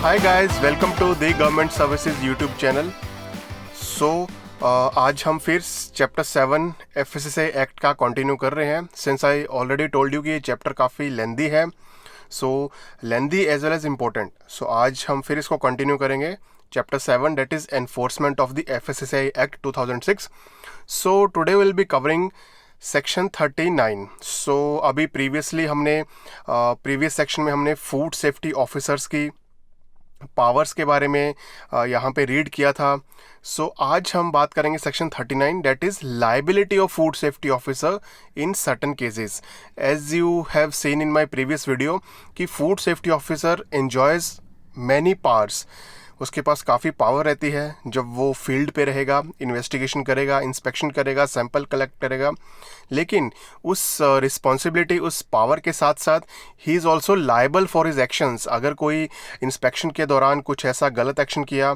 Hi guys, welcome to the government services YouTube channel. आज हम फिर चैप्टर 7 एफएसएसए एक्ट का कंटिन्यू कर रहे हैं। Since I already told you कि ये चैप्टर काफ़ी लेंदी है, so lengthy as well as important. So आज हम फिर इसको कंटिन्यू करेंगे। Chapter 7 that is enforcement of the FSSA act 2006। So today will be covering section 39। So अभी प्रीवियसली हमने प्रीवियस सेक्शन में हमने फूड सेफ्टी ऑफिसर्स की पावर्स के बारे में यहाँ पे रीड किया था। सो आज हम बात करेंगे section 39 that is liability of food safety officer in certain cases. As you have seen in my previous video कि food safety officer enjoys many powers. उसके पास काफ़ी पावर रहती है जब वो फील्ड पे रहेगा, इन्वेस्टिगेशन करेगा, इंस्पेक्शन करेगा, सैंपल कलेक्ट करेगा। लेकिन उस रिस्पॉन्सिबिलिटी, उस पावर के साथ साथ he is also liable for his actions. अगर कोई इंस्पेक्शन के दौरान कुछ ऐसा गलत एक्शन किया,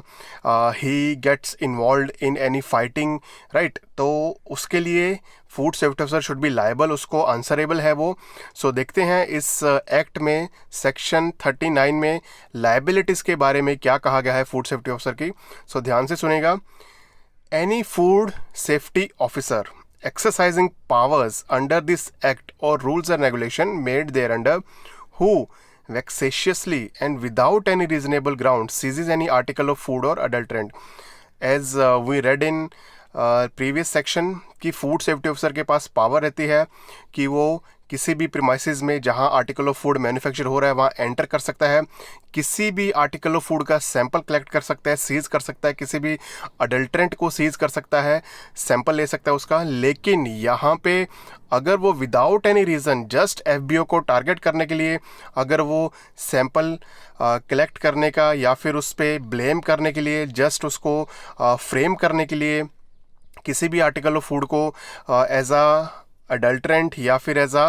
he gets involved in any fighting, right, तो उसके लिए food safety officer should be liable, उसको आंसरेबल है वो। सो देखते हैं इस एक्ट में सेक्शन 39 में लाइबिलिटीज़ के बारे में क्या कहा गया है फूड सेफ्टी ऑफिसर की। सो ध्यान से सुनेगा। Any food safety officer exercising powers under this act or rules and regulation made thereunder who vexatiously and without any reasonable ground seizes any article of food or adulterant, as we read in previous section कि food safety officer के पास power रहती है कि वो किसी भी premises में जहां आर्टिकल ऑफ फूड मैन्युफैक्चर हो रहा है वहां एंटर कर सकता है, किसी भी आर्टिकल ऑफ फूड का सैंपल कलेक्ट कर सकता है, सीज कर सकता है, किसी भी अडल्ट्रेंट को सीज कर सकता है, सैंपल ले सकता है उसका। लेकिन यहाँ पे अगर वो without any reason just FBO को टारगेट करने के लिए अगर वो सैंपल कलेक्ट करने का या फिर उस पर ब्लेम करने के लिए, जस्ट उसको फ्रेम करने के लिए किसी भी आर्टिकल ऑफ फूड को एज अ अडल्ट्रेंट या फिर एज अ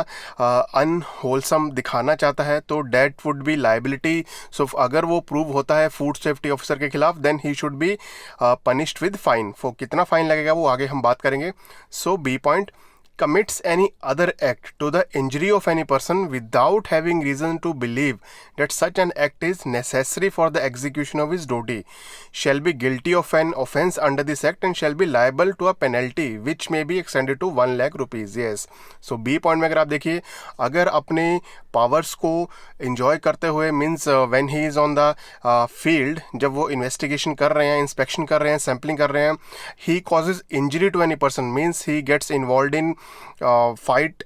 अनहोलसम दिखाना चाहता है तो डेट वुड बी लाइबिलिटी। सो अगर वो प्रूव होता है फूड सेफ्टी ऑफिसर के खिलाफ, then he should be punished with fine. कितना फाइन लगेगा वो आगे हम बात करेंगे। So B point, commits any other act to the injury of any person without having reason to believe that such an act is necessary for the execution of his duty shall be guilty of an offence under this act and shall be liable to a penalty which may be extended to 1 lakh rupees। yes, so B point में अगर आप देखिए, अगर अपने powers को enjoy करते हुए means when he is on the field, जब वो इन्वेस्टिगेशन कर रहे हैं, इंस्पेक्शन कर रहे हैं, सैम्पलिंग कर रहे हैं, he causes injury to any person means he gets involved in fight.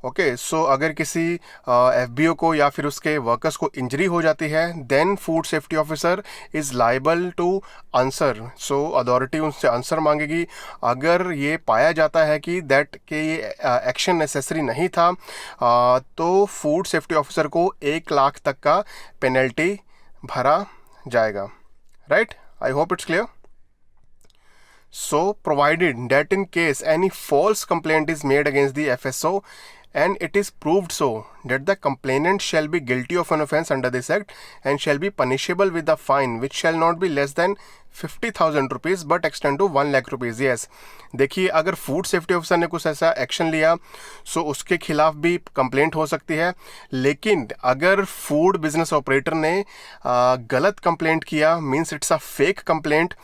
Okay, so अगर किसी एफबीओ को या फिर उसके वर्कर्स को इंजरी हो जाती है, then food safety officer is liable to answer. So authority उनसे आंसर मांगेगी। अगर ये पाया जाता है कि दैट के ये एक्शन नेसेसरी नहीं था, तो फूड सेफ्टी ऑफिसर को 1 लाख तक का पेनल्टी भरा जाएगा। Right, I hope it's clear. So, provided that in case any false complaint is made against the FSO and it is proved so that the complainant shall be guilty of an offence under this act and shall be punishable with a fine which shall not be less than 50,000 rupees but extend to 1 lakh rupees। yes, देखिए, अगर food safety officer ने कुछ ऐसा action लिया सो उसके खिलाफ भी complaint हो सकती है। लेकिन अगर फूड बिजनेस ऑपरेटर ने गलत कंप्लेंट किया means it's a fake complaint,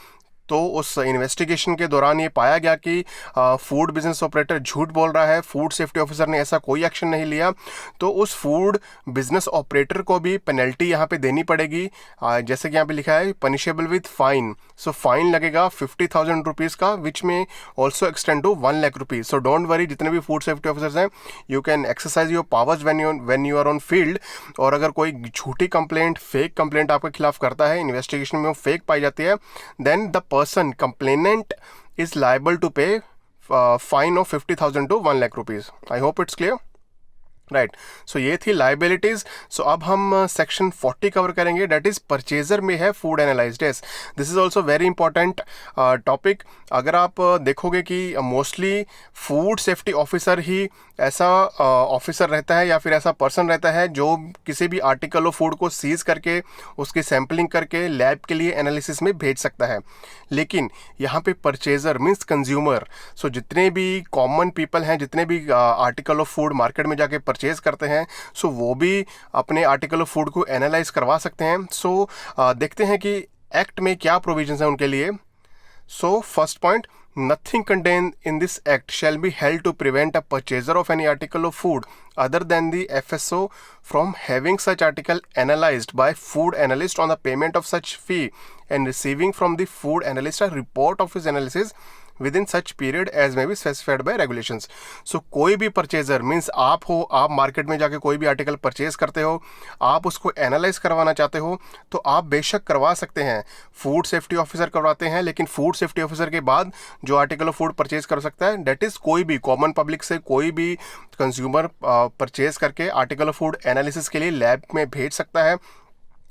तो उस इन्वेस्टिगेशन के दौरान ये पाया गया कि फूड बिजनेस ऑपरेटर झूठ बोल रहा है, फूड सेफ्टी ऑफिसर ने ऐसा कोई एक्शन नहीं लिया, तो उस फूड बिजनेस ऑपरेटर को भी पेनल्टी यहाँ पे देनी पड़ेगी। जैसे कि यहाँ पे लिखा है punishable with fine. So fine लगेगा 50,000 रुपीज़ का, विच में also extend to 1 lakh rupees. So don't worry, जितने भी फूड सेफ्टी ऑफिसर्स हैं, you can exercise your powers when you are on field. और अगर कोई झूठी कंप्लेंट, फेक कंप्लेंट आपके खिलाफ करता है, इन्वेस्टिगेशन में वो फेक पाई जाती है, then the person complainant is liable to pay fine of 50,000 to 1 lakh rupees। I hope it's clear। Right, so ये थी लाइबिलिटीज़। सो अब हम सेक्शन 40 कवर करेंगे, that is purchaser may have food analysed. Yes, this is also very important topic. अगर आप देखोगे कि mostly food safety officer ही ऐसा ऑफिसर रहता है या फिर ऐसा पर्सन रहता है जो किसी भी आर्टिकल ऑफ फूड को सीज करके उसकी सैम्पलिंग करके लैब के लिए एनालिसिस में भेज सकता है। लेकिन यहाँ पे परचेजर मीन्स कंज्यूमर, सो जितने भी कॉमन पीपल हैं, जितने भी आर्टिकल ऑफ फूड मार्केट में जाके परचेज करते हैं, सो वो भी अपने आर्टिकल ऑफ फूड को एनालाइज करवा सकते हैं। सो देखते हैं कि एक्ट में क्या प्रोविजंस हैं उनके लिए। So first point, nothing contained in this act shall be held to prevent a purchaser of any article of food other than the FSO from having such article analyzed by food analyst on the payment of such fee and receiving from the food analyst a report of his analysis within such period as may be specified by regulations. So कोई भी purchaser means आप हो, आप market में जाके कोई भी article purchase करते हो, आप उसको एनालाइज करवाना चाहते हो तो आप बेशक करवा सकते हैं। फूड सेफ्टी ऑफिसर करवाते हैं, लेकिन फूड सेफ्टी ऑफिसर के बाद जो आर्टिकल ऑफ फूड परचेज कर सकता है डेट इज़ कोई भी कॉमन पब्लिक से कोई भी कंज्यूमर परचेज करके आर्टिकल ऑफ फूड एनालिसिस के लिए लैब में भेज सकता है,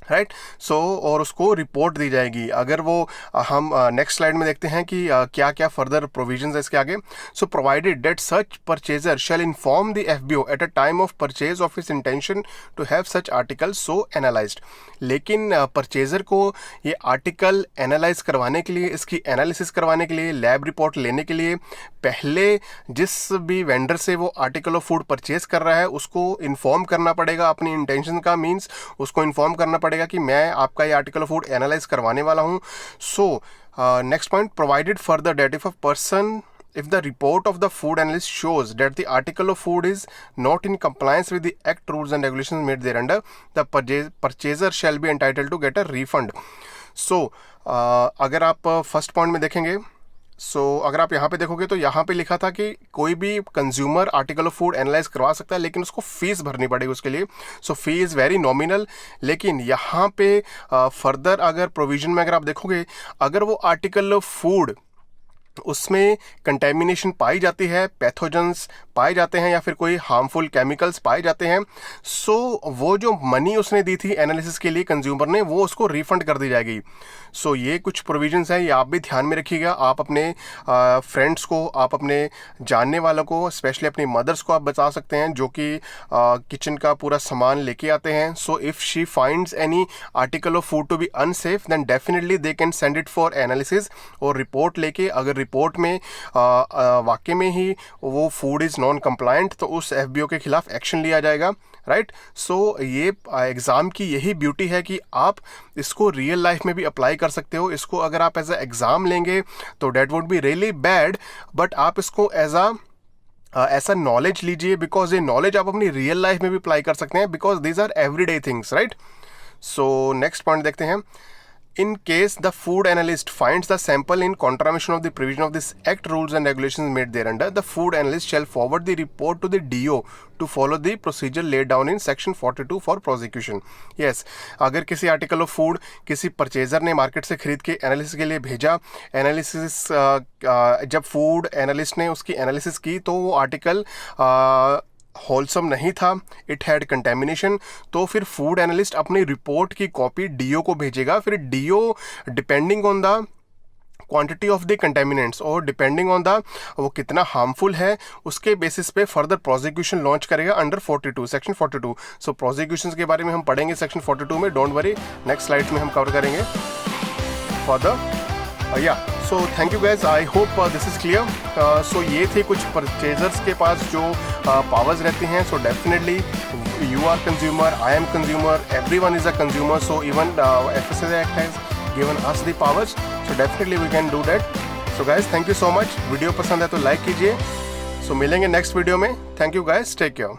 राइट। सो और उसको रिपोर्ट दी जाएगी। अगर वो हम नेक्स्ट स्लाइड में देखते हैं कि क्या क्या फर्दर प्रोविजंस है इसके आगे। So provided that such purchaser shall inform the FBO at a time of purchase of his intention to have such article so analysed. लेकिन परचेजर को ये आर्टिकल एनालाइज करवाने के लिए, इसकी एनालिसिस करवाने के लिए, लैब रिपोर्ट लेने के लिए पहले जिस भी वेंडर से वो आर्टिकल ऑफ फूड परचेज कर रहा है उसको इन्फॉर्म करना पड़ेगा अपनी इंटेंशन का, मीन्स उसको इन्फॉर्म करना पड़ेगा कि मैं आपका ये आर्टिकल ऑफ फूड एनालाइज करवाने वाला हूँ। सो next point, provided further that if a person if the report of the food analyst shows that the article of food is not in compliance with the act rules and regulations made thereunder, the purchaser shall be entitled to get a refund. So अगर आप first point में देखेंगे, अगर आप यहाँ पे देखोगे तो यहाँ पे लिखा था कि कोई भी consumer article of food analyse करवा सकता है, लेकिन उसको फीस भरनी पड़ेगी उसके लिए। सो फी इज़ वेरी नॉमिनल। लेकिन यहाँ पे फर्दर अगर प्रोविजन में अगर आप देखोगे, अगर वो आर्टिकल ऑफ फूड उसमें कंटेमिनेशन पाई जाती है, पैथोजेंस पाए जाते हैं या फिर कोई हार्मफुल केमिकल्स पाए जाते हैं, सो वो जो मनी उसने दी थी एनालिसिस के लिए कंज्यूमर ने, वो उसको रिफंड कर दी जाएगी। सो ये कुछ प्रोविजंस हैं, ये आप भी ध्यान में रखिएगा। आप अपने फ्रेंड्स को, आप अपने जानने वालों को, स्पेशली अपनी मदर्स को आप बता सकते हैं जो कि किचन का पूरा सामान लेके आते हैं। So if she finds any article of food to be unsafe then definitely they can send it for analysis और रिपोर्ट लेके, अगर रिपोर्ट में वाकई में ही वो फूड इज़ नॉन कंप्लायंट तो उस एफबीओ के खिलाफ एक्शन लिया जाएगा, राइट। सो ये एग्ज़ाम की यही ब्यूटी है कि आप इसको रियल लाइफ में भी अप्लाई कर सकते हो। इसको अगर आप एज अ एग्ज़ाम लेंगे तो that would be really bad, but आप इसको एज ऐसा नॉलेज लीजिए, बिकॉज ये नॉलेज आप अपनी रियल लाइफ में भी अप्लाई कर सकते हैं, because these are everyday things, right. So next point देखते हैं। In case the food analyst finds the sample in contravention of the provision of this act rules and regulations made thereunder, the food analyst shall forward the report to the DO to follow the procedure laid down in section 42 for prosecution. Yes, अगर किसी article of food किसी purchaser ने market से खरीद के analysis के लिए भेजा, एनालिसिस जब फूड एनालिस्ट ने उसकी एनालिसिस की तो वो आर्टिकल होलसम नहीं था, इट हैड कंटेमिनेशन, तो फिर फूड एनालिस्ट अपनी रिपोर्ट की कॉपी डीओ को भेजेगा। फिर DO depending on the quantity of the contaminants और डिपेंडिंग ऑन द वो कितना हार्मफुल है उसके बेसिस पे फर्दर प्रोसिक्यूशन लॉन्च करेगा अंडर 42 सेक्शन 42। सो प्रोसिक्यूशन के बारे में हम पढ़ेंगे सेक्शन 42 में, डोंट वरी, नेक्स्ट स्लाइड में हम कवर करेंगे फर्दर। या so thank you guys, I hope this is clear. So ये थे कुछ परचेजर्स के पास जो पावर्स रहती हैं। So definitely you are consumer, I am consumer, everyone is a consumer, so even FSSAI act has given us the powers, so definitely we can do that. So guys thank you so much. Video पसंद है तो like कीजिए। So मिलेंगे next video में। Thank you guys, take care.